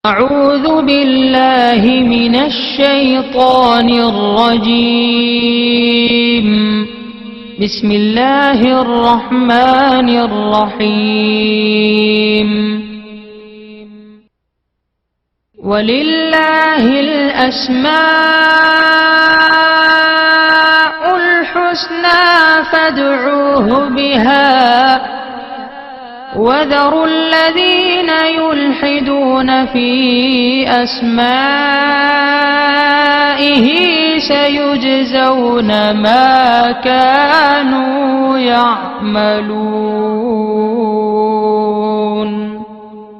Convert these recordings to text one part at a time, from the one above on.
أعوذ بالله من الشيطان الرجيم. بسم الله الرحمن الرحيم. ولله الأسماء الحسنى فادعوه بها وذروا الذين يلحدون في أسمائه سيجزون ما كانوا يعملون.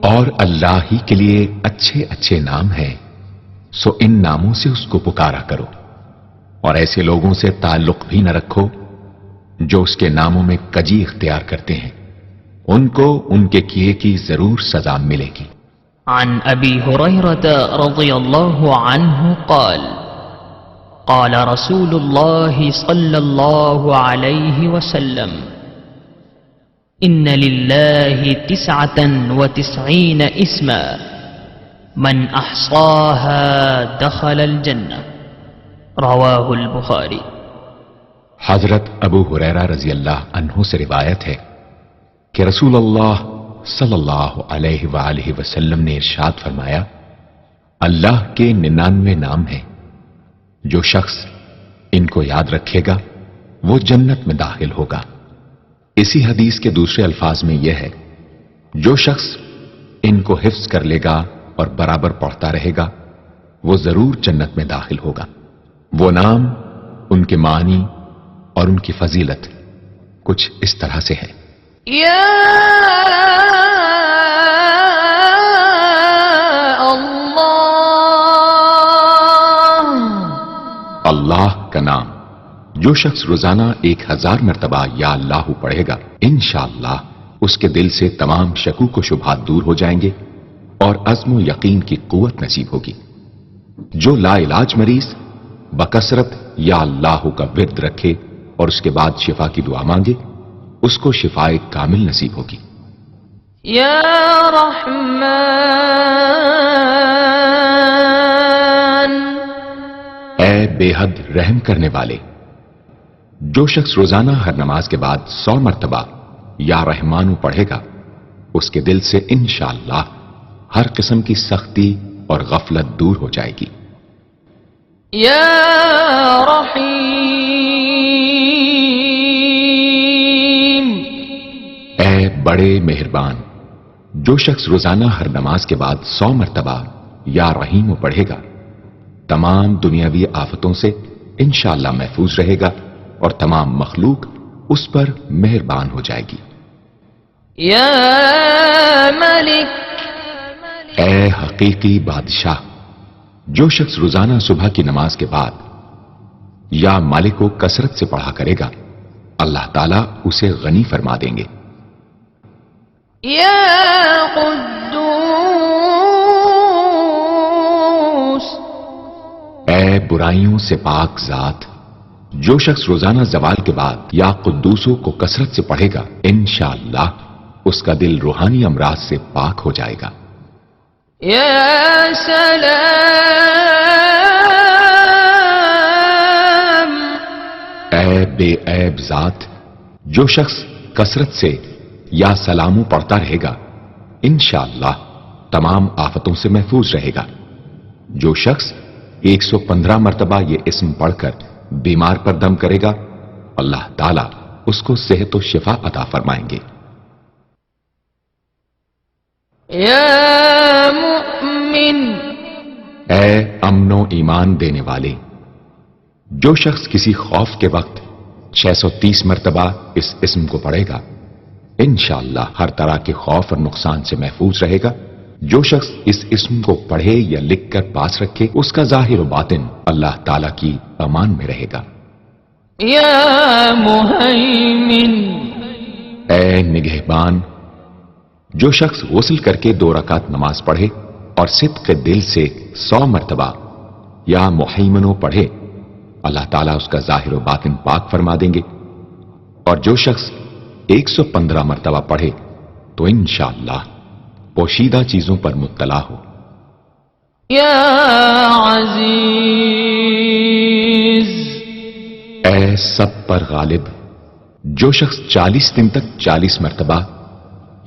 اور اللہ ہی کے لیے اچھے اچھے نام ہیں، سو ان ناموں سے اس کو پکارا کرو، اور ایسے لوگوں سے تعلق بھی نہ رکھو جو اس کے ناموں میں کجی اختیار کرتے ہیں، ان کو ان کے کیے کی ضرور سزا ملے گی. عن ابی ہریرہ رضی اللہ عنہ قال قال رسول اللہ صلی اللہ علیہ وسلم ان للہ 99 اسما من احصاها دخل الجنہ. رواہ البخاری. حضرت ابو ہریرہ رضی اللہ عنہ سے روایت ہے کہ رسول اللہ صلی اللہ علیہ وآلہ وسلم نے ارشاد فرمایا، اللہ کے 99 نام ہیں، جو شخص ان کو یاد رکھے گا وہ جنت میں داخل ہوگا. اسی حدیث کے دوسرے الفاظ میں یہ ہے، جو شخص ان کو حفظ کر لے گا اور برابر پڑھتا رہے گا وہ ضرور جنت میں داخل ہوگا. وہ نام، ان کے معنی اور ان کی فضیلت کچھ اس طرح سے ہے. یا اللہ، اللہ کا نام جو شخص روزانہ 1000 مرتبہ یا اللہ پڑھے گا، انشاءاللہ اس کے دل سے تمام شکوک و شبہات دور ہو جائیں گے اور عزم و یقین کی قوت نصیب ہوگی. جو لا علاج مریض بکثرت یا اللہ کا ورد رکھے اور اس کے بعد شفا کی دعا مانگے، اس کو شفائے کامل نصیب ہوگی. یا رحمان، اے بے حد رحم کرنے والے. جو شخص روزانہ ہر نماز کے بعد 100 مرتبہ یا رحمانو پڑھے گا، اس کے دل سے انشاءاللہ ہر قسم کی سختی اور غفلت دور ہو جائے گی. یا رحیم، اے بڑے مہربان. جو شخص روزانہ ہر نماز کے بعد 100 مرتبہ یا رحیم پڑھے گا، تمام دنیاوی آفتوں سے انشاءاللہ محفوظ رہے گا اور تمام مخلوق اس پر مہربان ہو جائے گی. یا ملک، اے حقیقی بادشاہ. جو شخص روزانہ صبح کی نماز کے بعد یا مالک کو کثرت سے پڑھا کرے گا، اللہ تعالیٰ اسے غنی فرما دیں گے. یا قدوس، اے برائیوں سے پاک ذات. جو شخص روزانہ زوال کے بعد یا قدوسوں کو کثرت سے پڑھے گا، انشاءاللہ اس کا دل روحانی امراض سے پاک ہو جائے گا. یا سلام، اے بے عیب ذات. جو شخص کثرت سے یا سلامو پڑھتا رہے گا، انشاءاللہ تمام آفتوں سے محفوظ رہے گا. جو شخص 115 مرتبہ یہ اسم پڑھ کر بیمار پر دم کرے گا، اللہ تعالیٰ اس کو صحت و شفا عطا فرمائیں گے. یا مؤمن، اے امن و ایمان دینے والے. جو شخص کسی خوف کے وقت 630 مرتبہ اس اسم کو پڑھے گا، انشاءاللہ ہر طرح کے خوف اور نقصان سے محفوظ رہے گا. جو شخص اس اسم کو پڑھے یا لکھ کر پاس رکھے، اس کا ظاہر و باطن اللہ تعالیٰ کی امان میں رہے گا. یا مہیمن، اے نگہبان. جو شخص غسل کر کے 2 رکعت نماز پڑھے اور صدق دل سے 100 مرتبہ یا محیمنو پڑھے، اللہ تعالیٰ اس کا ظاہر و باطن پاک فرما دیں گے. اور جو شخص 115 مرتبہ پڑھے تو انشاءاللہ پوشیدہ چیزوں پر مطلع ہو. يا عزيز اے سب پر غالب، جو شخص 40 دن تک 40 مرتبہ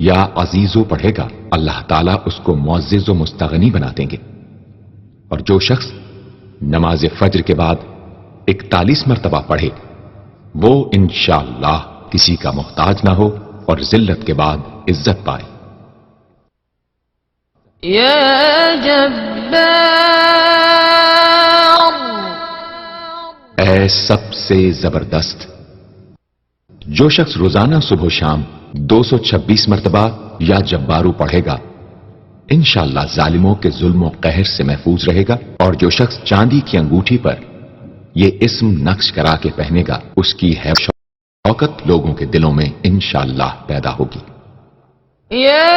یا عزیزو پڑھے گا اللہ تعالیٰ اس کو معزز و مستغنی بنا دیں گے، اور جو شخص نماز فجر کے بعد 41 مرتبہ پڑھے وہ انشاءاللہ کسی کا محتاج نہ ہو اور ذلت کے بعد عزت پائے۔ يا جبار اے سب سے زبردست، جو شخص روزانہ صبح و شام 226 مرتبہ یا جبارو پڑھے گا انشاءاللہ ظالموں کے ظلم و قہر سے محفوظ رہے گا، اور جو شخص چاندی کی انگوٹھی پر یہ اسم نقش کرا کے پہنے گا اس کی حیب شوکت لوگوں کے دلوں میں انشاءاللہ پیدا ہوگی۔ يا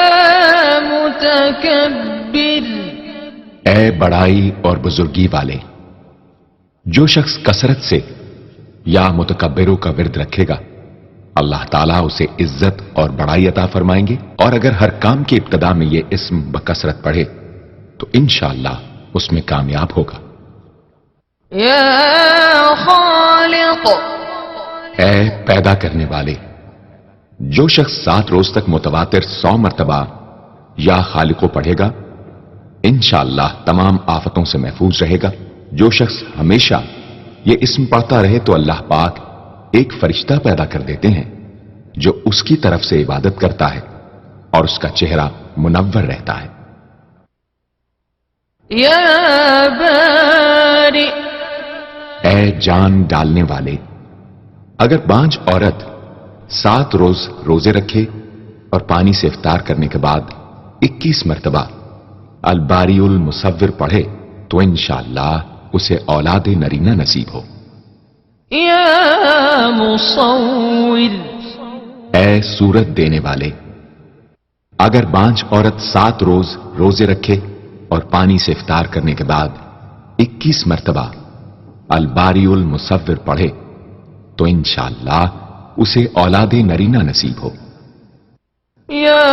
متكبر اے بڑائی اور بزرگی والے، جو شخص کثرت سے یا متکبروں کا ورد رکھے گا اللہ تعالیٰ اسے عزت اور بڑائی عطا فرمائیں گے، اور اگر ہر کام کی ابتدا میں یہ اسم بکثرت پڑھے تو انشاءاللہ اس میں کامیاب ہوگا۔ يا خالق اے پیدا کرنے والے، جو شخص 7 روز تک متواتر 100 مرتبہ یا خالقو پڑھے گا انشاءاللہ تمام آفتوں سے محفوظ رہے گا۔ جو شخص ہمیشہ یہ اسم پڑھتا رہے تو اللہ پاک ایک فرشتہ پیدا کر دیتے ہیں جو اس کی طرف سے عبادت کرتا ہے اور اس کا چہرہ منور رہتا ہے۔ يا بارئ اے جان ڈالنے والے، اگر بانجھ عورت 7 روز روزے رکھے اور پانی سے افطار کرنے کے بعد 21 مرتبہ الباری المصور پڑھے تو انشاءاللہ اسے اولاد نرینہ نصیب ہو۔ يا مصور اے صورت دینے والے، اگر بانجھ عورت 7 روز روزے رکھے اور پانی سے افطار کرنے کے بعد 21 مرتبہ الباری المصور پڑھے تو انشاءاللہ اسے اولاد نرینہ نصیب ہو۔ يا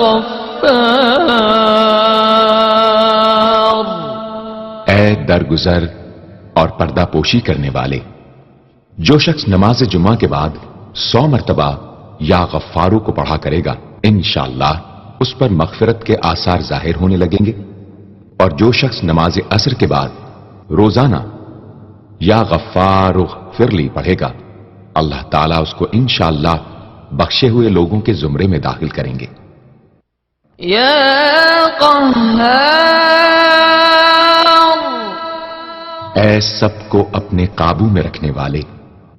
غفار اے درگزر اور پردہ پوشی کرنے والے، جو شخص نماز جمعہ کے بعد 100 مرتبہ یا غفارو کو پڑھا کرے گا انشاءاللہ اس پر مغفرت کے آثار ظاہر ہونے لگیں گے، اور جو شخص نماز عصر کے بعد روزانہ یا غفار اغفر لی پڑھے گا اللہ تعالیٰ اس کو انشاءاللہ بخشے ہوئے لوگوں کے زمرے میں داخل کریں گے۔ يا قهار اے سب کو اپنے قابو میں رکھنے والے،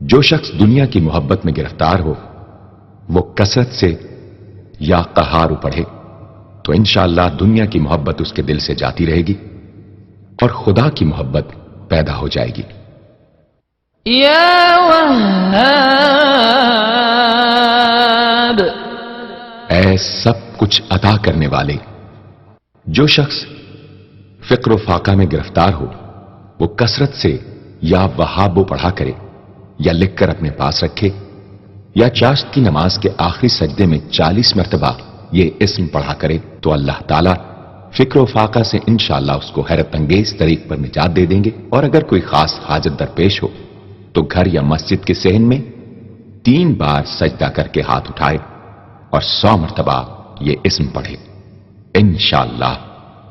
جو شخص دنیا کی محبت میں گرفتار ہو وہ کثرت سے یا قہار پڑھے تو انشاءاللہ دنیا کی محبت اس کے دل سے جاتی رہے گی اور خدا کی محبت پیدا ہو جائے گی۔ يا وهاب اے سب کچھ عطا کرنے والے، جو شخص فقر و فاقہ میں گرفتار ہو وہ کثرت سے یا وہاب پڑھا کرے یا لکھ کر اپنے پاس رکھے یا چاشت کی نماز کے آخری سجدے میں 40 مرتبہ یہ اسم پڑھا کرے تو اللہ تعالیٰ فکر و فاقہ سے انشاءاللہ اس کو حیرت انگیز طریق پر نجات دے دیں گے، اور اگر کوئی خاص حاجت درپیش ہو تو گھر یا مسجد کے صحن میں 3 بار سجدہ کر کے ہاتھ اٹھائے اور 100 مرتبہ یہ اسم پڑھے، انشاءاللہ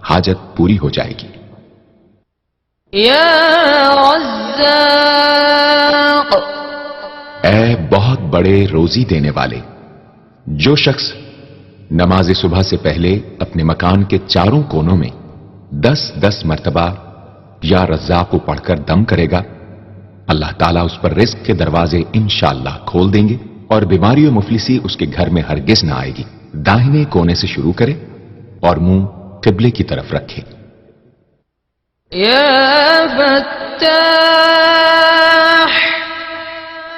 حاجت پوری ہو جائے گی۔ يا رزاق اے بہت بڑے روزی دینے والے، جو شخص نماز صبح سے پہلے اپنے مکان کے چاروں کونوں میں 10-10 مرتبہ یا رزاق پڑھ کر دم کرے گا اللہ تعالیٰ اس پر رزق کے دروازے انشاءاللہ کھول دیں گے اور بیماری و مفلسی اس کے گھر میں ہرگز نہ آئے گی۔ داہنے کونے سے شروع کرے اور منہ قبلے کی طرف رکھے۔ يا فتاح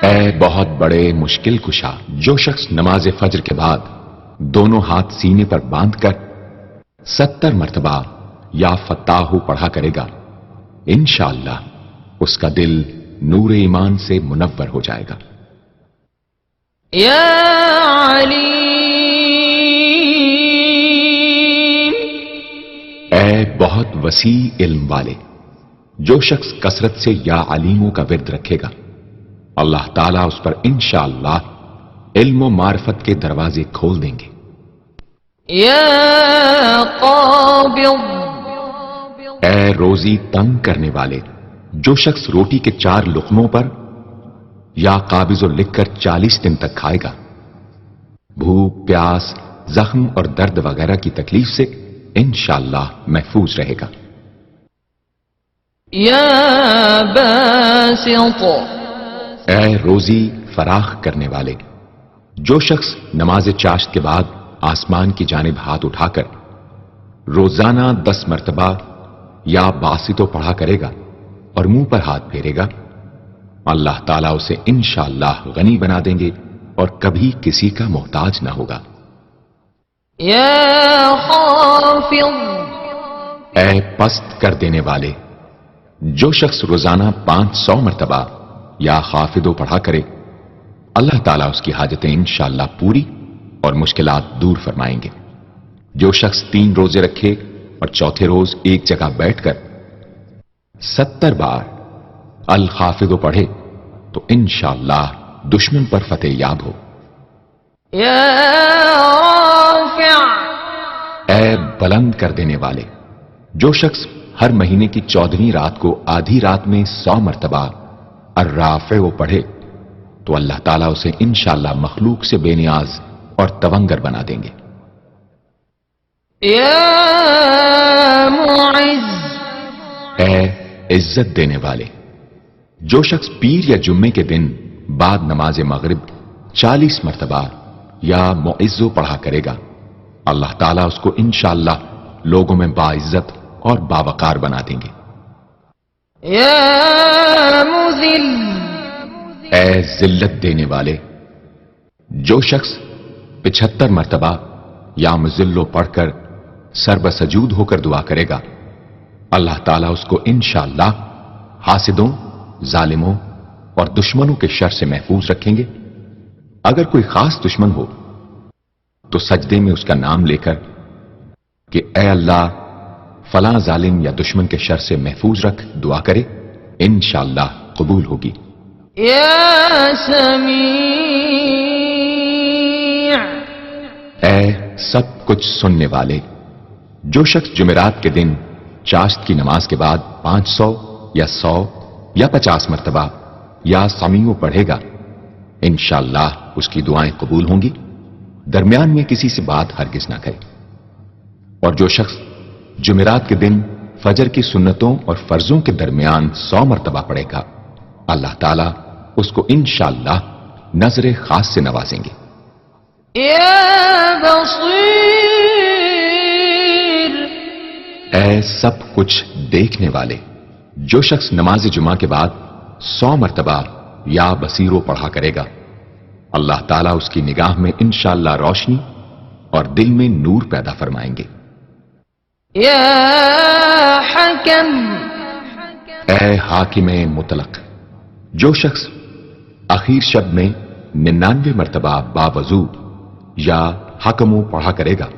اے بہت بڑے مشکل کشا، جو شخص نماز فجر کے بعد دونوں ہاتھ سینے پر باندھ کر 70 مرتبہ یا فتاحو پڑھا کرے گا انشاءاللہ اس کا دل نور ایمان سے منور ہو جائے گا۔ يا عليم اے اے بہت وسیع علم والے، جو شخص کثرت سے یا علیموں کا ورد رکھے گا، اللہ تعالیٰ اس پر انشاءاللہ علم و معرفت کے دروازے کھول دیں گے۔ يا قابض اے روزی تنگ کرنے والے، جو شخص روٹی کے 4 لقموں پر یا قابض و لکھ کر 40 دن تک کھائے گا، بھوک، پیاس، زخم اور درد وغیرہ کی تکلیف سے انشاءاللہ محفوظ رہے گا۔ يا باسط اے روزی فراخ کرنے والے، جو شخص نماز چاشت کے بعد آسمان کی جانب ہاتھ اٹھا کر روزانہ 10 مرتبہ یا باسطو پڑھا کرے گا اور منہ پر ہاتھ پھیرے گا، اللہ تعالیٰ اسے انشاءاللہ غنی بنا دیں گے اور کبھی کسی کا محتاج نہ ہوگا۔ يا خافض اے پست کر دینے والے، جو شخص روزانہ 500 مرتبہ یا خافضو پڑھا کرے، اللہ تعالیٰ اس کی حاجتیں انشاءاللہ پوری اور مشکلات دور فرمائیں گے۔ جو شخص 3 روزے رکھے اور چوتھے روز ایک جگہ بیٹھ کر 70 بار الخافضو پڑھے تو انشاءاللہ دشمن پر فتح یاب ہو۔ يا رافع اے بلند کر دینے والے، جو شخص ہر مہینے کی 14ویں رات کو آدھی رات میں 100 مرتبہ الرافع پڑھے تو اللہ تعالیٰ اسے انشاءاللہ مخلوق سے بے نیاز اور تونگر بنا دیں گے۔ يا معز اے عزت دینے والے، جو شخص پیر یا جمعے کے دن بعد نماز مغرب 40 مرتبہ یا معزو پڑھا کرے گا، اللہ تعالیٰ اس کو انشاءاللہ لوگوں میں باعزت اور باوقار بنا دیں گے۔ يا مذل اے ذلت دینے والے، جو شخص 75 مرتبہ یا مذلو پڑھ کر سر بسجود ہو کر دعا کرے گا، اللہ تعالیٰ اس کو انشاءاللہ حاسدوں، ظالموں اور دشمنوں کے شر سے محفوظ رکھیں گے۔ اگر کوئی خاص دشمن ہو تو سجدے میں اس کا نام لے کر کہ اے اللہ فلاں ظالم یا دشمن کے شر سے محفوظ رکھ دعا کرے، انشاءاللہ قبول ہوگی۔ يا سميع اے سب کچھ سننے والے، جو شخص جمعرات کے دن چاشت کی نماز کے بعد 500 یا 100 یا 50 مرتبہ یا سمیع پڑھے گا، انشاءاللہ اس کی دعائیں قبول ہوں گی، درمیان میں کسی سے بات ہرگز نہ کرے۔ اور جو شخص جمعرات کے دن فجر کی سنتوں اور فرضوں کے درمیان 100 مرتبہ پڑھے گا، اللہ تعالیٰ اس کو انشاءاللہ نظر خاص سے نوازیں گے۔ يا بصير اے سب کچھ دیکھنے والے، جو شخص نماز جمعہ کے بعد 100 مرتبہ یا بصیرو پڑھا کرے گا، اللہ تعالیٰ اس کی نگاہ میں انشاءاللہ روشنی اور دل میں نور پیدا فرمائیں گے۔ يا حكم اے حاکم مطلق، جو شخص آخر شب میں 99 مرتبہ باوضو یا حکمو پڑھا کرے گا،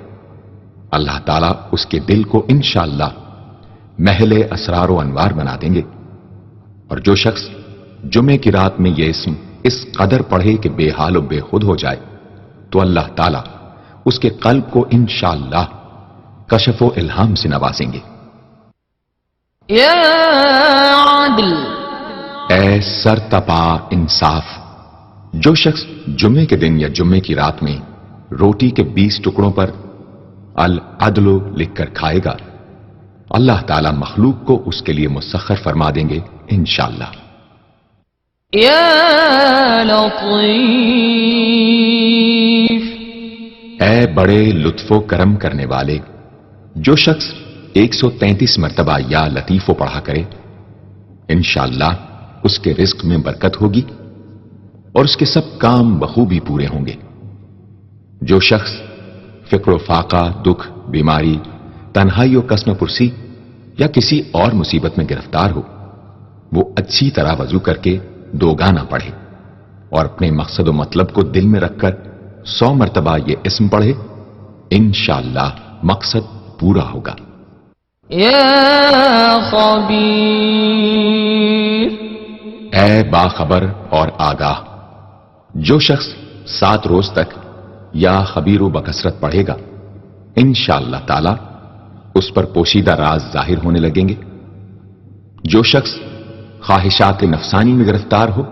اللہ تعالیٰ اس کے دل کو انشاءاللہ محل اسرار و انوار بنا دیں گے۔ اور جو شخص جمعے کی رات میں یہ اسم اس قدر پڑھے کہ بے حال و بے خود ہو جائے تو اللہ تعالیٰ اس کے قلب کو انشاءاللہ کشف و الہام سے نوازیں گے۔ يا عدل اے سر تپا انصاف، جو شخص جمعے کے دن یا جمعے کی رات میں روٹی کے 20 ٹکڑوں پر العدل لکھ کر کھائے گا، اللہ تعالیٰ مخلوق کو اس کے لیے مسخر فرما دیں گے انشاءاللہ۔ يا لطيف اے بڑے لطف و کرم کرنے والے، جو شخص 133 مرتبہ یا لطیفو پڑھا کرے، انشاءاللہ اس کے رزق میں برکت ہوگی اور اس کے سب کام بخوبی پورے ہوں گے۔ جو شخص فقر و فاقہ، دکھ، بیماری، تنہائی و قسم پرسی یا کسی اور مصیبت میں گرفتار ہو، وہ اچھی طرح وضو کر کے 2 گانا پڑھے اور اپنے مقصد و مطلب کو دل میں رکھ کر 100 مرتبہ یہ اسم پڑھے، انشاءاللہ مقصد پورا ہوگا۔ يا خبير اے باخبر اور آگاہ، جو شخص 7 روز تک یا خبیر و بکثرت پڑھے گا، انشاءاللہ تعالی اس پر پوشیدہ راز ظاہر ہونے لگیں گے۔ جو شخص خواہشات نفسانی میں گرفتار ہو،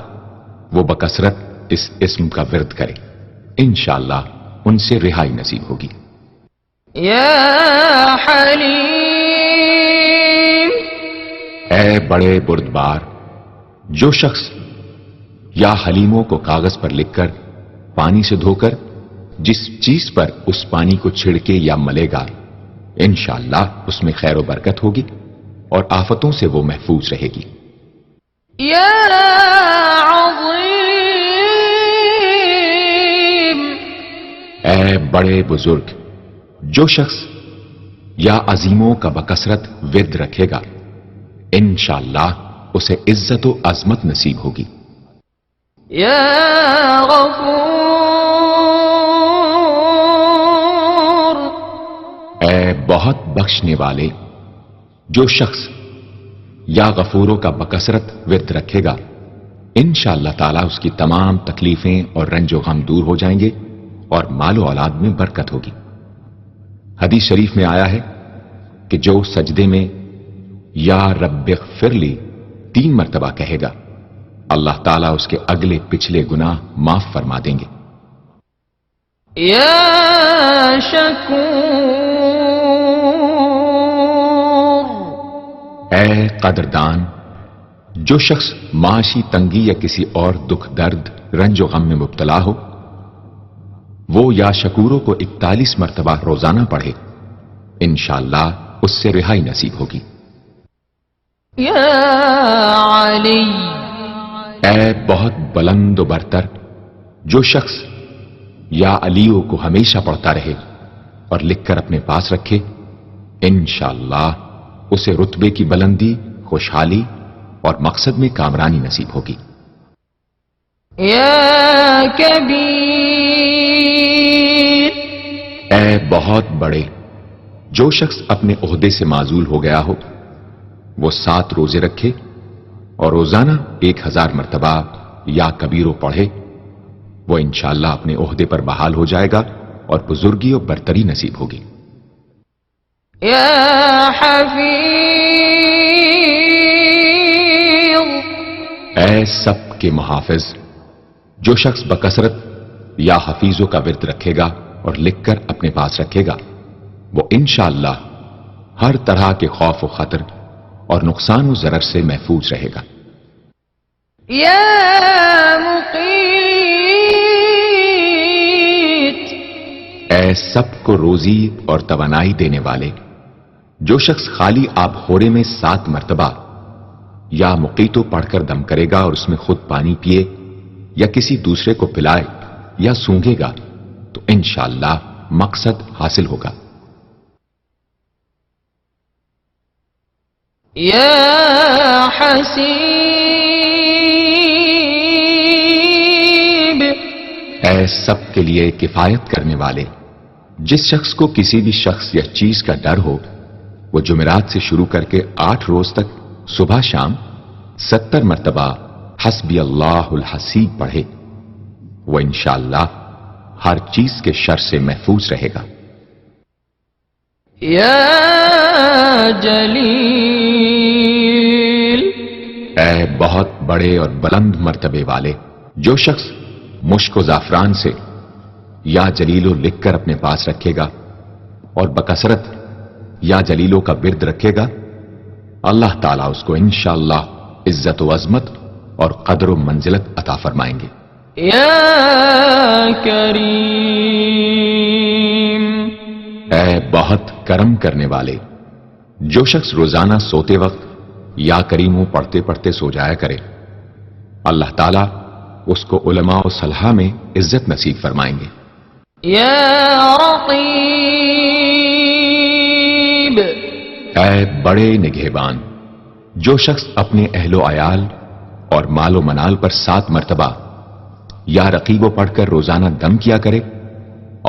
وہ بکثرت اس اسم کا ورد کرے، انشاءاللہ ان سے رہائی نصیب ہوگی۔ يا حليم اے بڑے بردبار، جو شخص یا حلیموں کو کاغذ پر لکھ کر پانی سے دھو کر جس چیز پر اس پانی کو چھڑکے یا ملے گا، انشاءاللہ اس میں خیر و برکت ہوگی اور آفتوں سے وہ محفوظ رہے گی۔ يا عظيم اے بڑے بزرگ، جو شخص یا عظیموں کا بکثرت ورد رکھے گا، انشاءاللہ اسے عزت و عظمت نصیب ہوگی۔ يا غفور اے بہت بخشنے والے، جو شخص یا غفوروں کا بکثرت ورد رکھے گا، انشاءاللہ تعالی اس کی تمام تکلیفیں اور رنج و غم دور ہو جائیں گے اور مال و اولاد میں برکت ہوگی۔ حدیث شریف میں آیا ہے کہ جو سجدے میں یا رب اغفر لی 3 مرتبہ کہے گا، اللہ تعالیٰ اس کے اگلے پچھلے گناہ معاف فرما دیں گے۔ يا شكور اے قدردان، جو شخص معاشی تنگی یا کسی اور دکھ درد رنج و غم میں مبتلا ہو، وہ یا شکوروں کو 41 مرتبہ روزانہ پڑھے، انشاءاللہ اس سے رہائی نصیب ہوگی۔ يا علي اے بہت بلند و برتر، جو شخص یا علیو کو ہمیشہ پڑھتا رہے اور لکھ کر اپنے پاس رکھے، انشاءاللہ اسے رتبے کی بلندی، خوشحالی اور مقصد میں کامرانی نصیب ہوگی۔ يا كبير اے بہت بڑے، جو شخص اپنے عہدے سے معزول ہو گیا ہو، وہ 7 روزے رکھے اور روزانہ 1000 مرتبہ یا کبیرو پڑھے، وہ انشاءاللہ اپنے عہدے پر بحال ہو جائے گا اور بزرگی اور برتری نصیب ہوگی۔ يا حفيظ اے سب کے محافظ، جو شخص بکثرت یا حفیظوں کا ورد رکھے گا اور لکھ کر اپنے پاس رکھے گا، وہ انشاءاللہ ہر طرح کے خوف و خطر اور نقصان و ضرر سے محفوظ رہے گا۔ يا مقيت اے سب کو روزی اور توانائی دینے والے، جو شخص خالی آب خورے میں 7 مرتبہ یا مقیتو پڑھ کر دم کرے گا اور اس میں خود پانی پیے یا کسی دوسرے کو پلائے یا سونگے گا، تو انشاءاللہ مقصد حاصل ہوگا۔ يا حسيب اے سب کے لیے کفایت کرنے والے، جس شخص کو کسی بھی شخص یا چیز کا ڈر ہو، وہ جمعرات سے شروع کر کے 8 روز تک صبح شام 70 مرتبہ حسبی اللہ الحسیب پڑھے، وہ انشاءاللہ ہر چیز کے شر سے محفوظ رہے گا۔ يا جلیل اے بہت بڑے اور بلند مرتبے والے، جو شخص مشک و زعفران سے یا جلیلو لکھ کر اپنے پاس رکھے گا اور بکثرت یا جلیلوں کا ورد رکھے گا، اللہ تعالیٰ اس کو انشاءاللہ عزت و عظمت اور قدر و منزلت عطا فرمائیں گے۔ يا کریم اے بہت کرم کرنے والے، جو شخص روزانہ سوتے وقت یا کریموں پڑھتے پڑھتے سو جایا کرے، اللہ تعالیٰ اس کو علماء و صلحاء میں عزت نصیب فرمائیں گے۔ يا رقیب اے بڑے نگہبان، جو شخص اپنے اہل و عیال اور مال و منال پر 7 مرتبہ یا رقیبوں پڑھ کر روزانہ دم کیا کرے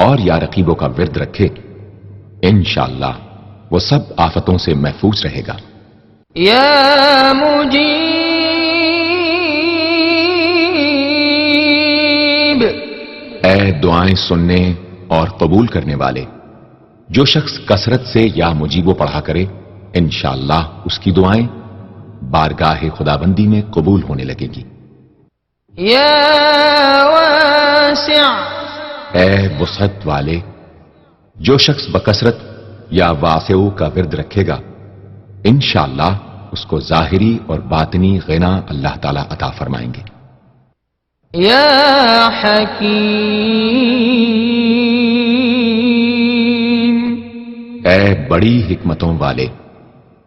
اور یا رقیبوں کا ورد رکھے، انشاءاللہ وہ سب آفتوں سے محفوظ رہے گا۔ يا مجيب اے دعائیں سننے اور قبول کرنے والے، جو شخص کثرت سے یا مجیبو پڑھا کرے انشاءاللہ اس کی دعائیں بارگاہ خدابندی میں قبول ہونے لگے گی۔ يا واسع اے وسعت والے، جو شخص بکثرت یا واسعو کا ورد رکھے گا انشاءاللہ اس کو ظاہری اور باطنی غنا اللہ تعالی عطا فرمائیں گے۔ يا حكيم اے بڑی حکمتوں والے،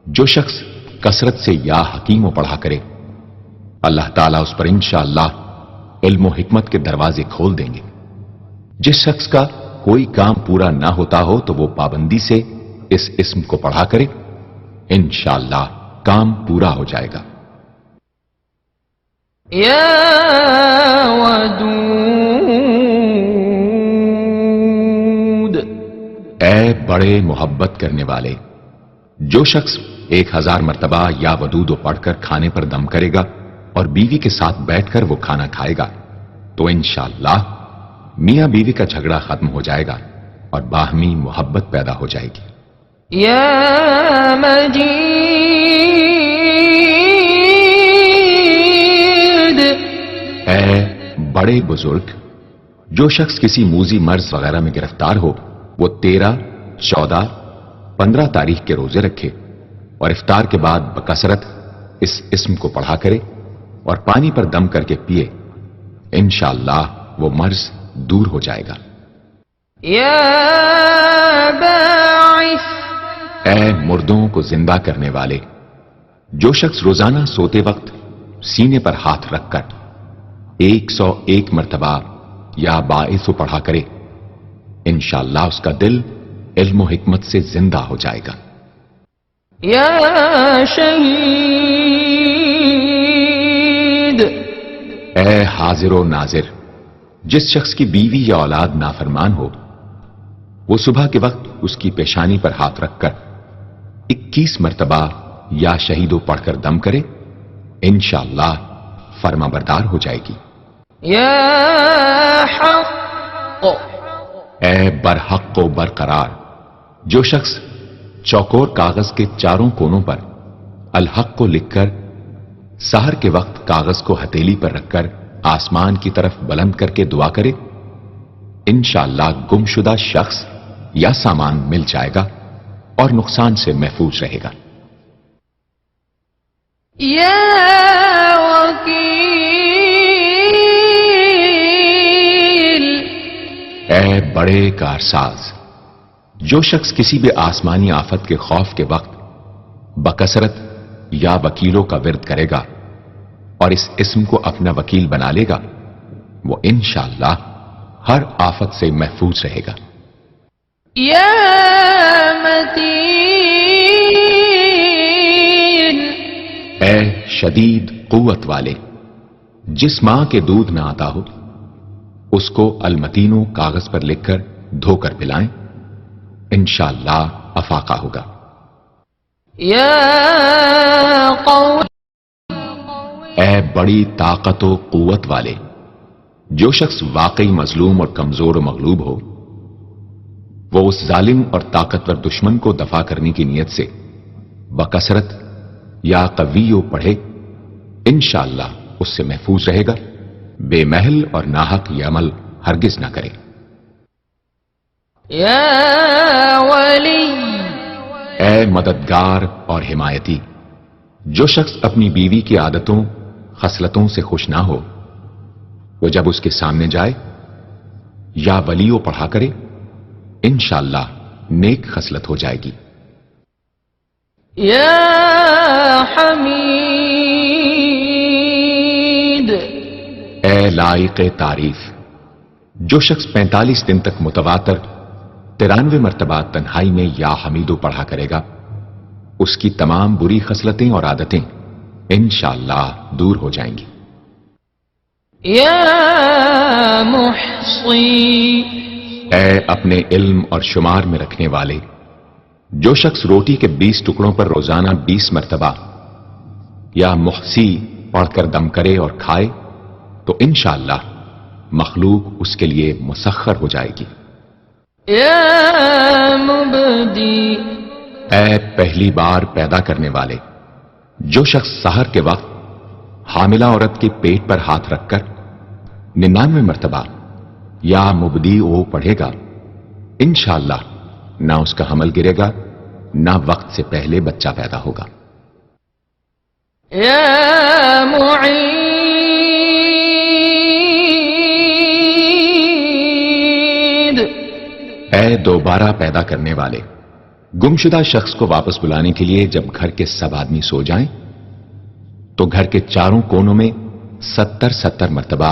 جو شخص کثرت سے یا حکیم و پڑھا کرے اللہ تعالیٰ اس پر انشاءاللہ علم و حکمت کے دروازے کھول دیں گے۔ جس شخص کا کوئی کام پورا نہ ہوتا ہو تو وہ پابندی سے اس اسم کو پڑھا کرے انشاءاللہ کام پورا ہو جائے گا۔ يا ودود اے بڑے محبت کرنے والے، جو شخص 1000 مرتبہ یا ودود پڑھ کر کھانے پر دم کرے گا اور بیوی کے ساتھ بیٹھ کر وہ کھانا کھائے گا تو انشاءاللہ میاں بیوی کا جھگڑا ختم ہو جائے گا اور باہمی محبت پیدا ہو جائے گی۔ يا مجيد اے بڑے بزرگ، جو شخص کسی موذی مرض وغیرہ میں گرفتار ہو وہ 13، 14، 15 تاریخ کے روزے رکھے اور افطار کے بعد بکثرت اس اسم کو پڑھا کرے اور پانی پر دم کر کے پیے انشاءاللہ وہ مرض دور ہو جائے گا۔ يا باعث اے مردوں کو زندہ کرنے والے، جو شخص روزانہ سوتے وقت سینے پر ہاتھ رکھ کر 101 مرتبہ یا باعث پڑھا کرے انشاءاللہ اس کا دل علم و حکمت سے زندہ ہو جائے گا۔ يا شهيد اے حاضر و ناظر، جس شخص کی بیوی یا اولاد نافرمان ہو وہ صبح کے وقت اس کی پیشانی پر ہاتھ رکھ کر 21 مرتبہ یا شہیدو پڑھ کر دم کرے انشاءاللہ فرما بردار ہو جائے گی۔ يا حق اے برحق و برقرار، جو شخص چوکور کاغذ کے چاروں کونوں پر الحق کو لکھ کر سحر کے وقت کاغذ کو ہتھیلی پر رکھ کر آسمان کی طرف بلند کر کے دعا کرے انشاءاللہ گمشدہ شخص یا سامان مل جائے گا اور نقصان سے محفوظ رہے گا۔ يا وكيل اے بڑے کارساز، جو شخص کسی بھی آسمانی آفت کے خوف کے وقت بکثرت یا وکیلوں کا ورد کرے گا اور اس اسم کو اپنا وکیل بنا لے گا وہ انشاءاللہ ہر آفت سے محفوظ رہے گا۔ يا متين اے شدید قوت والے، جس ماں کے دودھ نہ آتا ہو اس کو المتینو کاغذ پر لکھ کر دھو کر پلائیں انشاءاللہ افاقہ ہوگا۔ يا قوم اے بڑی طاقت و قوت والے، جو شخص واقعی مظلوم اور کمزور و مغلوب ہو وہ اس ظالم اور طاقتور دشمن کو دفاع کرنے کی نیت سے بکثرت یا قویو پڑھے انشاءاللہ اس سے محفوظ رہے گا، بے محل اور ناحق یہ عمل ہرگز نہ کرے۔ يا ولي اے مددگار اور حمایتی، جو شخص اپنی بیوی کی عادتوں خصلتوں سے خوش نہ ہو وہ جب اس کے سامنے جائے یا ولیو پڑھا کرے انشاءاللہ نیک خصلت ہو جائے گی۔ يا حميد اے لائق تعریف، جو شخص 45 دن تک متواتر 93 مرتبہ تنہائی میں یا حمیدو پڑھا کرے گا اس کی تمام بری خصلتیں اور عادتیں انشاءاللہ دور ہو جائیں گی۔ يا محصي اے اپنے علم اور شمار میں رکھنے والے، جو شخص روٹی کے 20 ٹکڑوں پر روزانہ 20 مرتبہ یا محسی پڑھ کر دم کرے اور کھائے تو انشاءاللہ مخلوق اس کے لیے مسخر ہو جائے گی۔ یا مبدی، اے پہلی بار پیدا کرنے والے، جو شخص سحر کے وقت حاملہ عورت کے پیٹ پر ہاتھ رکھ کر 99 مرتبہ یا مبدی او پڑھے گا، انشاءاللہ نہ اس کا حمل گرے گا نہ وقت سے پہلے بچہ پیدا ہوگا۔ یا معید، اے دوبارہ پیدا کرنے والے، گمشدہ شخص کو واپس بلانے کے لیے جب گھر کے سب آدمی سو جائیں تو گھر کے چاروں کونوں میں 70 مرتبہ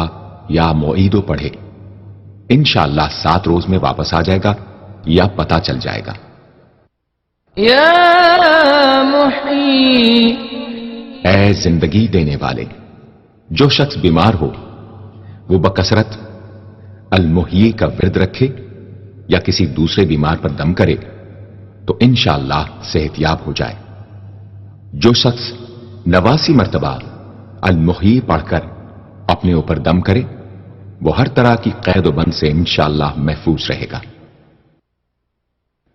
یا معیدو پڑھے، انشاءاللہ 7 روز میں واپس آ جائے گا یا پتہ چل جائے گا۔ یا محیی، اے زندگی دینے والے، جو شخص بیمار ہو وہ بکثرت المحیی کا ورد رکھے یا کسی دوسرے بیمار پر دم کرے تو انشاءاللہ صحت یاب ہو جائے۔ جو شخص 89 مرتبہ المحیی پڑھ کر اپنے اوپر دم کرے وہ ہر طرح کی قید و بند سے انشاءاللہ محفوظ رہے گا۔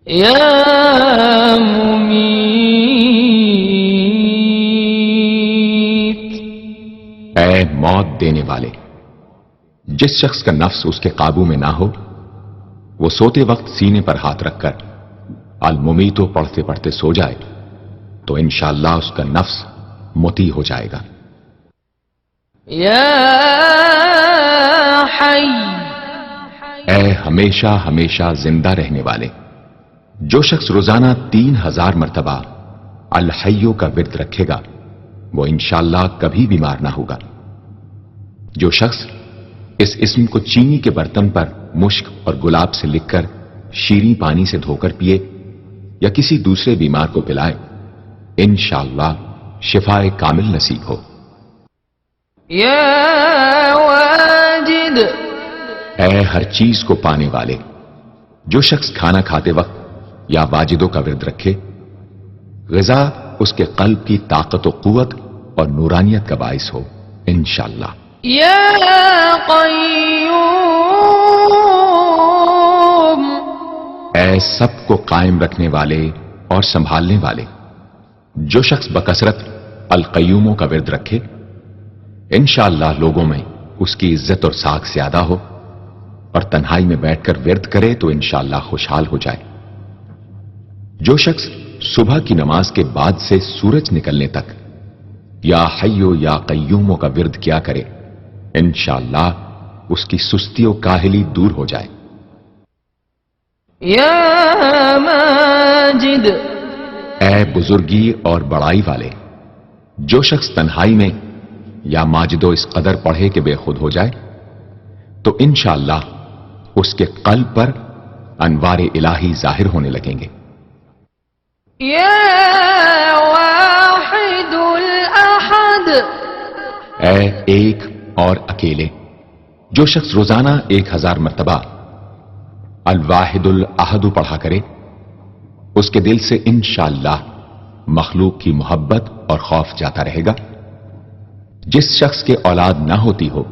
یا ممیت، اے موت دینے والے، جس شخص کا نفس اس کے قابو میں نہ ہو وہ سوتے وقت سینے پر ہاتھ رکھ کر الممیتو پڑھتے پڑھتے سو جائے تو انشاءاللہ اس کا نفس مطیع ہو جائے گا۔ یا حی، اے ہمیشہ ہمیشہ زندہ رہنے والے، جو شخص روزانہ 3000 مرتبہ الحیو کا ورد رکھے گا وہ انشاءاللہ کبھی بیمار نہ ہوگا۔ جو شخص اس اسم کو چینی کے برتن پر مشک اور گلاب سے لکھ کر شیریں پانی سے دھو کر پیے یا کسی دوسرے بیمار کو پلائے انشاءاللہ شفائے کامل نصیب ہو۔ یا واجد، اے ہر چیز کو پانے والے، جو شخص کھانا کھاتے وقت یا واجدوں کا ورد رکھے غذا اس کے قلب کی طاقت و قوت اور نورانیت کا باعث ہو انشاءاللہ۔ یا قیوم، اے سب کو قائم رکھنے والے اور سنبھالنے والے، جو شخص بکثرت القیوموں کا ورد رکھے انشاءاللہ لوگوں میں اس کی عزت اور ساکھ زیادہ ہو اور تنہائی میں بیٹھ کر ورد کرے تو انشاءاللہ خوشحال ہو جائے۔ جو شخص صبح کی نماز کے بعد سے سورج نکلنے تک یا حیو یا قیوموں کا ورد کیا کرے انشاءاللہ اس کی سستی و کاہلی دور ہو جائے۔ یا ماجد، اے بزرگی اور بڑائی والے، جو شخص تنہائی میں یا ماجدو اس قدر پڑھے کہ بے خود ہو جائے تو انشاءاللہ اس کے قلب پر انوار الہی ظاہر ہونے لگیں گے۔ یا واحد الاحد، اے ایک اور اکیلے، جو شخص روزانہ 1000 مرتبہ الواحد الاحد پڑھا کرے اس کے دل سے انشاءاللہ مخلوق کی محبت اور خوف جاتا رہے گا۔ جس شخص کے اولاد نہ ہوتی ہو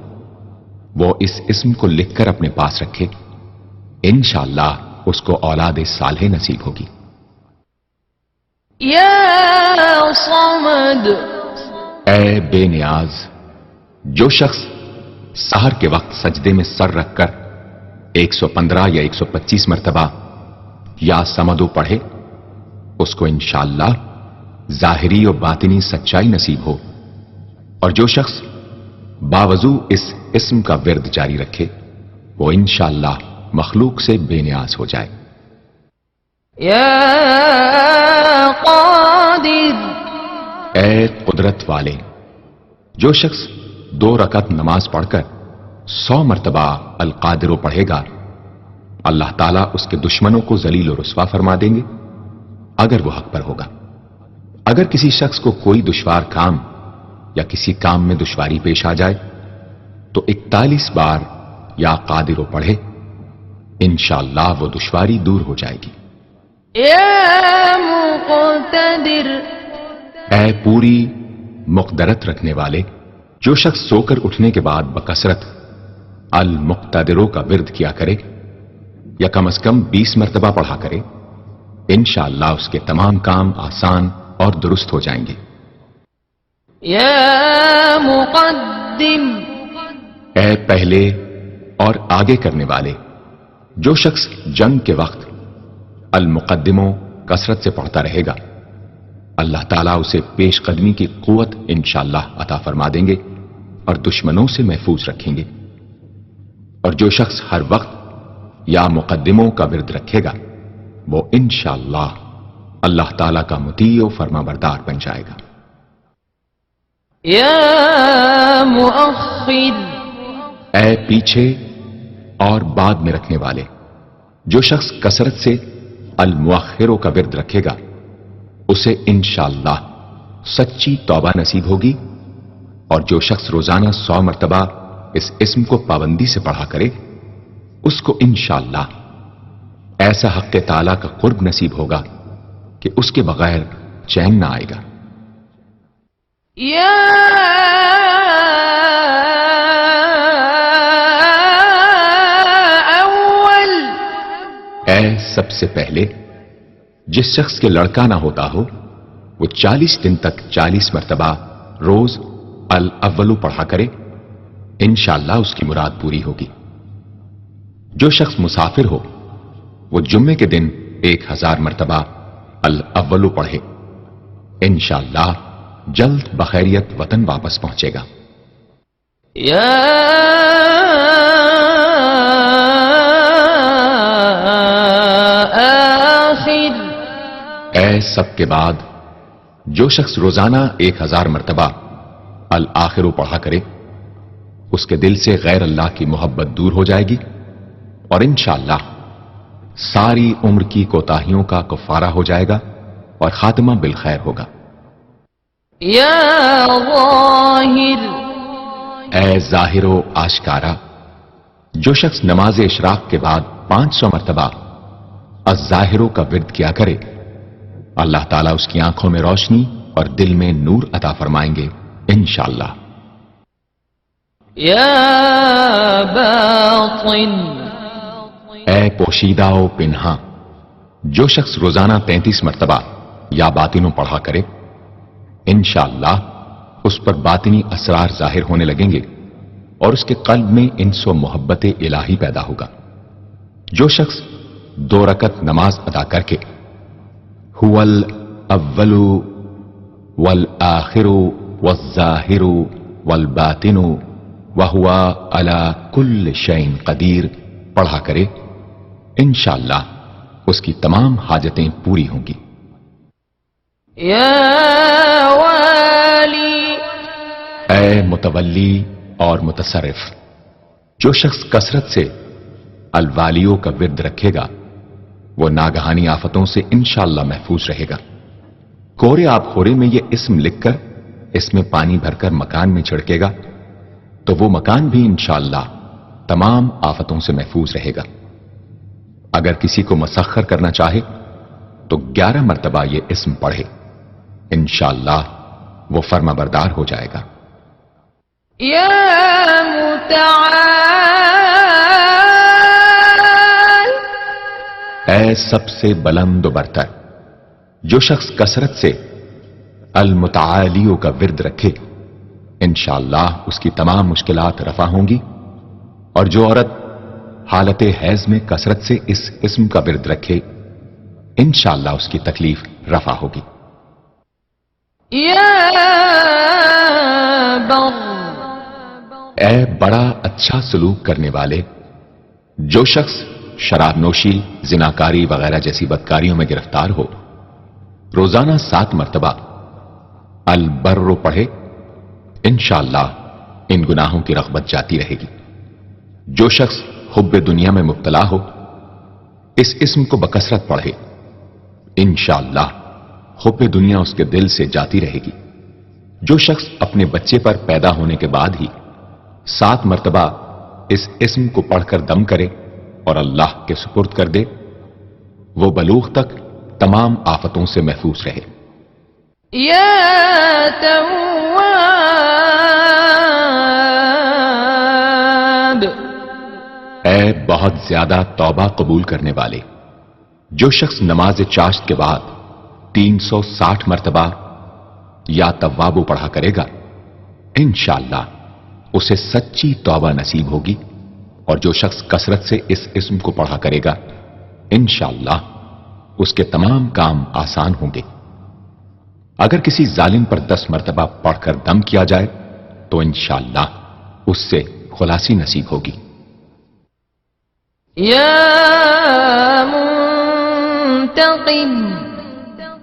وہ اس اسم کو لکھ کر اپنے پاس رکھے انشاءاللہ اس کو اولاد صالح نصیب ہوگی۔ یا صمد، اے بے نیاز، جو شخص سحر کے وقت سجدے میں سر رکھ کر 115 یا 125 مرتبہ یا سمدو پڑھے اس کو انشاءاللہ ظاہری و باطنی سچائی نصیب ہو، اور جو شخص باوضو اس اسم کا ورد جاری رکھے وہ انشاءاللہ مخلوق سے بے نیاز ہو جائے۔ یا قادر، اے قدرت والے، جو شخص 2 رکعت نماز پڑھ کر 100 مرتبہ القادر پڑھے گا اللہ تعالیٰ اس کے دشمنوں کو ذلیل و رسوا فرما دیں گے اگر وہ حق پر ہوگا۔ اگر کسی شخص کو کوئی دشوار کام یا کسی کام میں دشواری پیش آ جائے تو 41 بار یا قادر پڑھے انشاءاللہ وہ دشواری دور ہو جائے گی۔ يا مقتدر اے پوری مقدرت رکھنے والے، جو شخص سو کر اٹھنے کے بعد بکثرت المقتدروں کا ورد کیا کرے یا کم از کم 20 مرتبہ پڑھا کرے، انشاءاللہ اس کے تمام کام آسان اور درست ہو جائیں گے۔ يا مقدم اے پہلے اور آگے کرنے والے، جو شخص جنگ کے وقت المقدموں کثرت سے پڑھتا رہے گا، اللہ تعالیٰ اسے پیش قدمی کی قوت انشاءاللہ عطا فرما دیں گے اور دشمنوں سے محفوظ رکھیں گے۔ اور جو شخص ہر وقت یا مقدموں کا ورد رکھے گا، وہ انشاءاللہ اللہ تعالیٰ کا مطیع و فرما بردار بن جائے گا۔ يا مؤخر اے پیچھے اور بعد میں رکھنے والے، جو شخص کثرت سے المؤخروں کا ورد رکھے گا، اسے انشاءاللہ سچی توبہ نصیب ہوگی، اور جو شخص روزانہ 100 مرتبہ اس اسم کو پابندی سے پڑھا کرے، اس کو انشاءاللہ ایسا حق تعالیٰ کا قرب نصیب ہوگا کہ اس کے بغیر چین نہ آئے گا۔ يا أول اے سب سے پہلے، جس شخص کے لڑکا نہ ہوتا ہو، وہ 40 دن تک 40 مرتبہ روز الاولو پڑھا کرے، انشاءاللہ اس کی مراد پوری ہوگی۔ جو شخص مسافر ہو، وہ جمعے کے دن 1000 مرتبہ الاولو پڑھے، انشاءاللہ جلد بخیریت وطن واپس پہنچے گا۔ يا آخر اے سب کے بعد، جو شخص روزانہ 1000 مرتبہ الآخرو پڑھا کرے، اس کے دل سے غیر اللہ کی محبت دور ہو جائے گی، اور انشاءاللہ ساری عمر کی کوتاہیوں کا کفارہ ہو جائے گا اور خاتمہ بالخیر ہوگا۔ يا ظاہر اے ظاہر و آشکارا، جو شخص نماز اشراق کے بعد 500 مرتبہ الظاہروں کا ورد کیا کرے، اللہ تعالیٰ اس کی آنکھوں میں روشنی اور دل میں نور عطا فرمائیں گے انشاءاللہ۔ يا باطن اے پوشیدہ و پنہاں، جو شخص روزانہ 33 مرتبہ یا باطنوں پڑھا کرے، انشاءاللہ اس پر باطنی اسرار ظاہر ہونے لگیں گے اور اس کے قلب میں انس و محبت الہی پیدا ہوگا۔ جو شخص 2 رکعت نماز ادا کر کے هو الاول والآخر والظاہر والباطن وهو على كل شيء قدیر پڑھا کرے، انشاءاللہ اس کی تمام حاجتیں پوری ہوں گی۔ يا والی اے متولی اور متصرف، جو شخص کثرت سے الوالیوں کا ورد رکھے گا، وہ ناگہانی آفتوں سے انشاءاللہ محفوظ رہے گا۔ کورے آب خورے میں یہ اسم لکھ کر اس میں پانی بھر کر مکان میں چھڑکے گا تو وہ مکان بھی انشاءاللہ تمام آفتوں سے محفوظ رہے گا۔ اگر کسی کو مسخر کرنا چاہے تو 11 مرتبہ یہ اسم پڑھے، انشاءاللہ وہ فرما بردار ہو جائے گا۔ يا متعال اے سب سے بلند و برتر، جو شخص کثرت سے المتعالیوں کا ورد رکھے، انشاءاللہ اس کی تمام مشکلات رفع ہوں گی، اور جو عورت حالت حیض میں کثرت سے اس اسم کا ورد رکھے، انشاءاللہ اس کی تکلیف رفع ہوگی۔ يا بر اے بڑا اچھا سلوک کرنے والے، جو شخص شراب نوشی، زناکاری وغیرہ جیسی بدکاریوں میں گرفتار ہو، روزانہ 7 مرتبہ البر پڑھے، انشاءاللہ ان گناہوں کی رغبت جاتی رہے گی۔ جو شخص حب دنیا میں مبتلا ہو، اس اسم کو بکثرت پڑھے، انشاءاللہ حب دنیا اس کے دل سے جاتی رہے گی۔ جو شخص اپنے بچے پر پیدا ہونے کے بعد ہی 7 مرتبہ اس اسم کو پڑھ کر دم کرے اور اللہ کے سپرد کر دے، وہ بلوغ تک تمام آفتوں سے محفوظ رہے۔ یا تواب، اے بہت زیادہ توبہ قبول کرنے والے، جو شخص نماز چاشت کے بعد 360 مرتبہ یا توابو پڑھا کرے گا، انشاءاللہ اسے سچی توبہ نصیب ہوگی، اور جو شخص کثرت سے اس اسم کو پڑھا کرے گا، انشاءاللہ اس کے تمام کام آسان ہوں گے۔ اگر کسی ظالم پر 10 مرتبہ پڑھ کر دم کیا جائے تو انشاءاللہ اس سے خلاصی نصیب ہوگی۔ یا منتقم،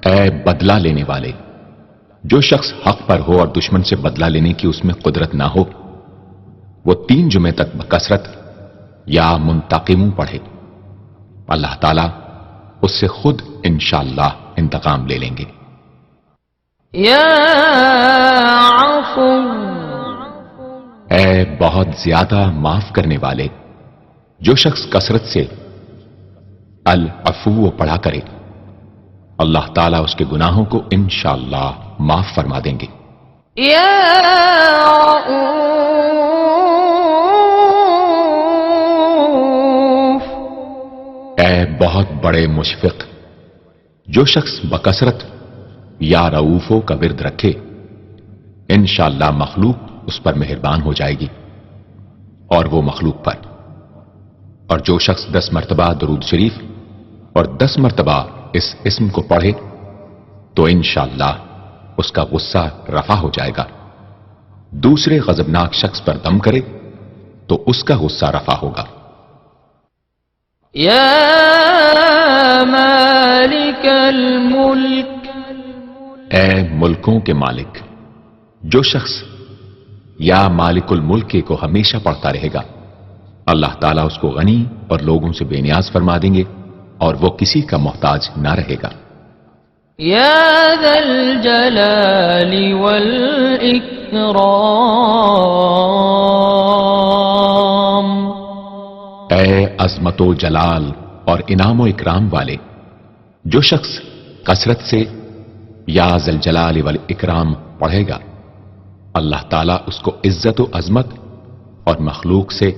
اے بدلہ لینے والے، جو شخص حق پر ہو اور دشمن سے بدلہ لینے کی اس میں قدرت نہ ہو، وہ 3 جمعے تک بکثرت یا منتقموں پڑھے، اللہ تعالیٰ اس سے خود انشاءاللہ انتقام لے لیں گے۔ یا عفو، اے بہت زیادہ معاف کرنے والے، جو شخص کثرت سے العفو پڑھا کرے، اللہ تعالیٰ اس کے گناہوں کو انشاءاللہ معاف فرما دیں گے۔ یا رؤوف، اے بہت بڑے مشفق، جو شخص بکثرت یا رؤوفوں کا ورد رکھے، انشاءاللہ مخلوق اس پر مہربان ہو جائے گی، اور وہ مخلوق پر۔ اور جو شخص 10 مرتبہ درود شریف اور 10 مرتبہ اس اسم کو پڑھے تو انشاءاللہ اس کا غصہ رفع ہو جائے گا۔ دوسرے غضبناک شخص پر دم کرے تو اس کا غصہ رفع ہوگا۔ یا مالک الملک، اے ملکوں کے مالک، جو شخص یا مالک الملک کو ہمیشہ پڑھتا رہے گا، اللہ تعالیٰ اس کو غنی اور لوگوں سے بے نیاز فرما دیں گے، اور وہ کسی کا محتاج نہ رہے گا۔ یا ذا الجلال والاکرام، اے عظمت و جلال اور انعام و اکرام والے، جو شخص کثرت سے یا ذا الجلال والاکرام پڑھے گا، اللہ تعالیٰ اس کو عزت و عظمت اور مخلوق سے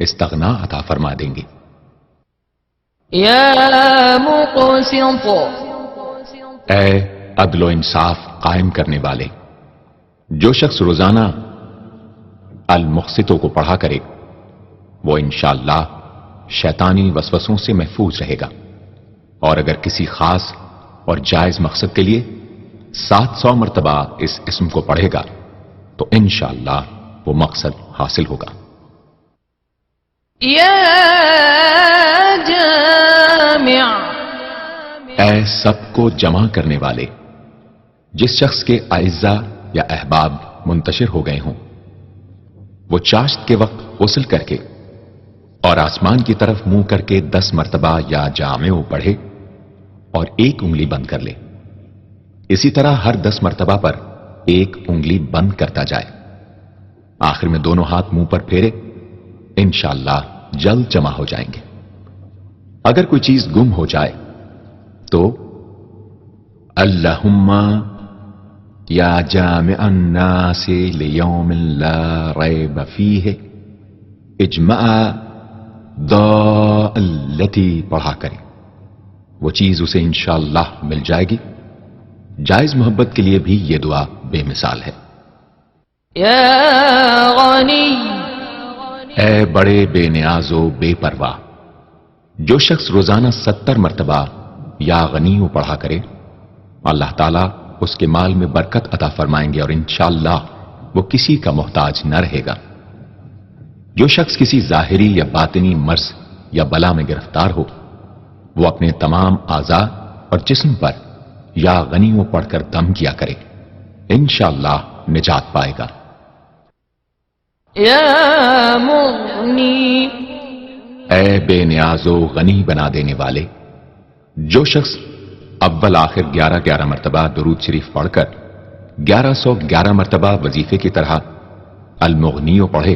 استغنا عطا فرما دیں گے۔ یا مقسط، اے عدل و انصاف قائم کرنے والے، جو شخص روزانہ المقسطوں کو پڑھا کرے، وہ انشاءاللہ شیطانی وسوسوں سے محفوظ رہے گا، اور اگر کسی خاص اور جائز مقصد کے لیے 700 مرتبہ اس اسم کو پڑھے گا تو انشاءاللہ وہ مقصد حاصل ہوگا۔ یا جامع، اے سب کو جمع کرنے والے، جس شخص کے اعزا یا احباب منتشر ہو گئے ہوں، وہ چاشت کے وقت غسل کر کے اور آسمان کی طرف منہ کر کے 10 مرتبہ یا جامع پڑھے اور 1 انگلی بند کر لے۔ اسی طرح ہر 10 مرتبہ پر 1 انگلی بند کرتا جائے، آخر میں دونوں ہاتھ منہ پر پھیرے، انشاءاللہ جلد جمع ہو جائیں گے۔ اگر کوئی چیز گم ہو جائے تو اللہم یا جامع الناس لیوم لا ریب فیہ اجمع التی پڑھا کرے، وہ چیز اسے انشاءاللہ مل جائے گی۔ جائز محبت کے لیے بھی یہ دعا بے مثال ہے۔ یا غنی، اے بڑے بے نیاز و بے پرواہ، جو شخص روزانہ 70 مرتبہ یا غنیوں پڑھا کرے، اللہ تعالیٰ اس کے مال میں برکت عطا فرمائیں گے، اور انشاءاللہ وہ کسی کا محتاج نہ رہے گا۔ جو شخص کسی ظاہری یا باطنی مرض یا بلا میں گرفتار ہو، وہ اپنے تمام اعضاء اور جسم پر یا غنیوں پڑھ کر دم کیا کرے، انشاءاللہ نجات پائے گا۔ یا مغنی، اے بے نیاز و غنی بنا دینے والے، جو شخص اول آخر 11 مرتبہ درود شریف پڑھ کر 1111 مرتبہ وظیفے کی طرح المغنی پڑھے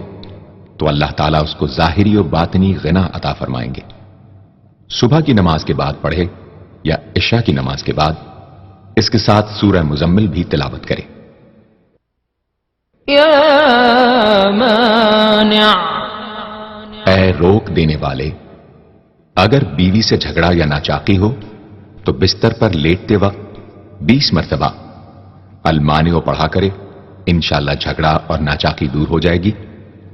تو اللہ تعالیٰ اس کو ظاہری و باطنی غنا عطا فرمائیں گے۔ صبح کی نماز کے بعد پڑھے یا عشاء کی نماز کے بعد اس کے ساتھ سورہ مزمل بھی تلاوت کرے۔ یا مانع، اے روک دینے والے، اگر بیوی سے جھگڑا یا ناچاقی ہو تو بستر پر لیٹتے وقت 20 مرتبہ المانع پڑھا کرے، انشاءاللہ جھگڑا اور ناچاقی دور ہو جائے گی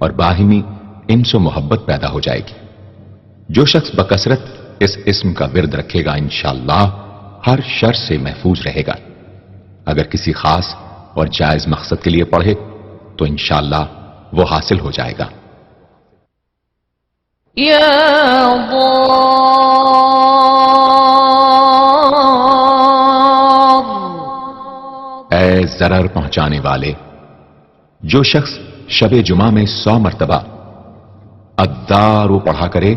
اور باہمی انس و محبت پیدا ہو جائے گی۔ جو شخص بکثرت اس اسم کا ورد رکھے گا انشاءاللہ ہر شر سے محفوظ رہے گا۔ اگر کسی خاص اور جائز مقصد کے لیے پڑھے تو انشاءاللہ وہ حاصل ہو جائے گا۔ یا ضار، اے ضرر پہنچانے والے، جو شخص شب جمعہ میں 100 مرتبہ الدار پڑھا کرے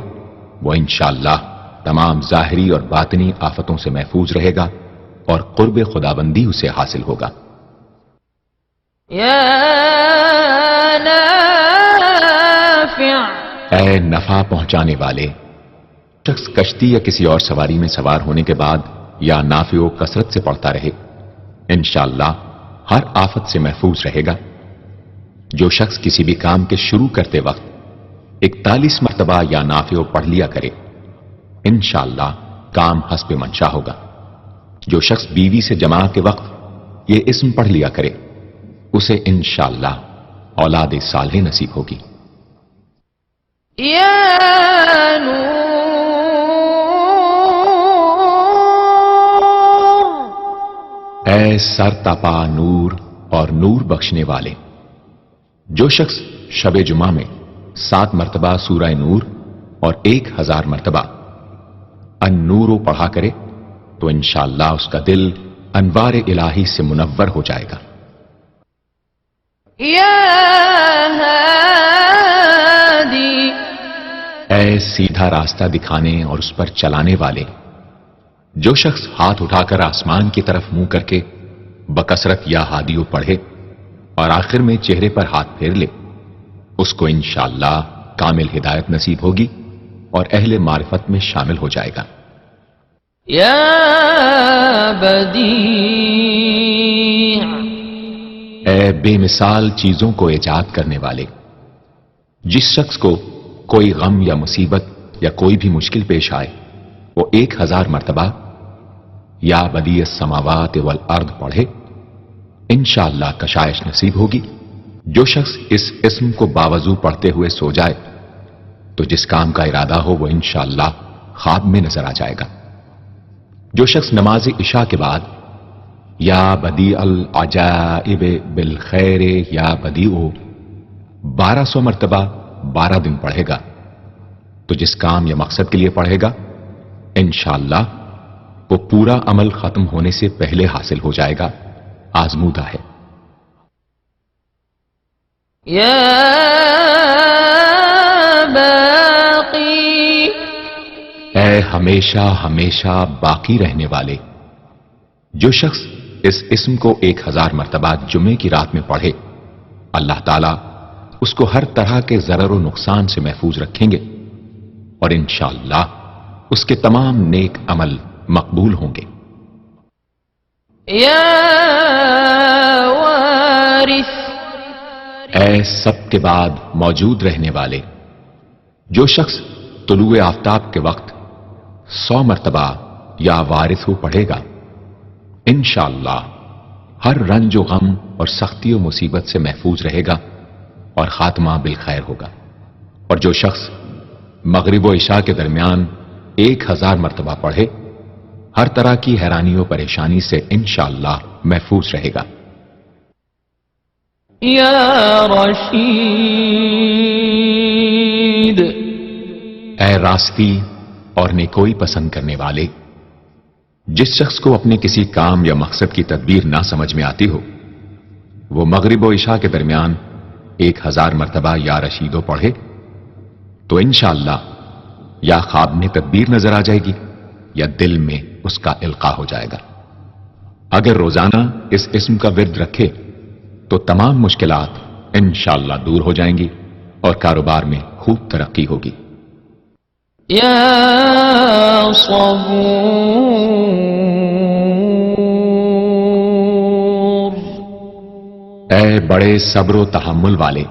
وہ انشاءاللہ تمام ظاہری اور باطنی آفتوں سے محفوظ رہے گا اور قرب خداوندی اسے حاصل ہوگا۔ یا نافع، اے نفع پہنچانے والے، شخص کشتی یا کسی اور سواری میں سوار ہونے کے بعد یا نافع و کثرت سے پڑھتا رہے انشاءاللہ ہر آفت سے محفوظ رہے گا۔ جو شخص کسی بھی کام کے شروع کرتے وقت 41 مرتبہ یا نافع پڑھ لیا کرے انشاءاللہ کام حسب منشا ہوگا۔ جو شخص بیوی سے جماع کے وقت یہ اسم پڑھ لیا کرے اسے انشاءاللہ اولاد صالح نصیب ہوگی۔ یا نور، اے سر تپا نور اور نور بخشنے والے، جو شخص شب جمعہ میں 7 مرتبہ سورہ نور اور 1000 مرتبہ النور پڑھا کرے تو انشاءاللہ اس کا دل انوار الہی سے منور ہو جائے گا۔ یا ہادی، اے سیدھا راستہ دکھانے اور اس پر چلانے والے، جو شخص ہاتھ اٹھا کر آسمان کی طرف منہ کر کے بکثرت یا ہادیو پڑھے اور آخر میں چہرے پر ہاتھ پھیر لے اس کو انشاءاللہ کامل ہدایت نصیب ہوگی اور اہل معرفت میں شامل ہو جائے گا۔ یا بدیع، اے بے مثال چیزوں کو ایجاد کرنے والے، جس شخص کو کوئی غم یا مصیبت یا کوئی بھی مشکل پیش آئے وہ 1000 مرتبہ یا بدیع السماوات والارض پڑھے انشاءاللہ کشائش نصیب ہوگی۔ جو شخص اس اسم کو باوضو پڑھتے ہوئے سو جائے تو جس کام کا ارادہ ہو وہ انشاءاللہ خواب میں نظر آ جائے گا۔ جو شخص نماز عشاء کے بعد یا بدیع العجائب بالخیر یا بدیع 1200 مرتبہ 12 دن پڑھے گا تو جس کام یا مقصد کے لیے پڑھے گا انشاءاللہ وہ پورا عمل ختم ہونے سے پہلے حاصل ہو جائے گا، آزمودہ ہے۔ یا باقی، اے ہمیشہ ہمیشہ باقی رہنے والے، جو شخص اس اسم کو 1000 مرتبہ جمعے کی رات میں پڑھے اللہ تعالیٰ اس کو ہر طرح کے ضرر و نقصان سے محفوظ رکھیں گے اور انشاءاللہ اس کے تمام نیک عمل مقبول ہوں گے۔ یا وارث، اے سب کے بعد موجود رہنے والے، جو شخص طلوع آفتاب کے وقت 100 مرتبہ یا وارث پڑھے گا انشاءاللہ ہر رنج و غم اور سختی و مصیبت سے محفوظ رہے گا اور خاتمہ بالخیر ہوگا۔ اور جو شخص مغرب و عشاء کے درمیان 1000 مرتبہ پڑھے ہر طرح کی حیرانی و پریشانی سے انشاءاللہ محفوظ رہے گا۔ یا رشید، اے راستی اور نیکوئی پسند کرنے والے، جس شخص کو اپنے کسی کام یا مقصد کی تدبیر نہ سمجھ میں آتی ہو وہ مغرب و عشاء کے درمیان 1000 مرتبہ یا رشیدو پڑھے تو انشاءاللہ یا خواب میں تدبیر نظر آ جائے گی یا دل میں اس کا القاء ہو جائے گا۔ اگر روزانہ اس اسم کا ورد رکھے تو تمام مشکلات انشاءاللہ دور ہو جائیں گی اور کاروبار میں خوب ترقی ہوگی۔ يا صبور اے بڑے صبر و تحمل والے،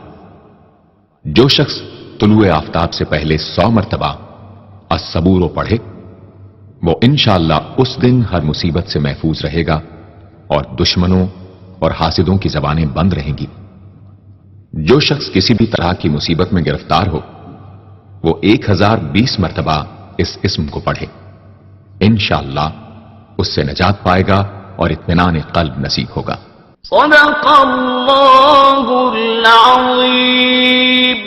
جو شخص طلوع آفتاب سے پہلے 100 مرتبہ الصبور پڑھے وہ انشاءاللہ اس دن ہر مصیبت سے محفوظ رہے گا اور دشمنوں اور حاسدوں کی زبانیں بند رہیں گی۔ جو شخص کسی بھی طرح کی مصیبت میں گرفتار ہو وہ 1020 مرتبہ اس اسم کو پڑھے، انشاءاللہ اس سے نجات پائے گا اور اطمینان قلب نصیب ہوگا۔ صدق اللہ العظیم۔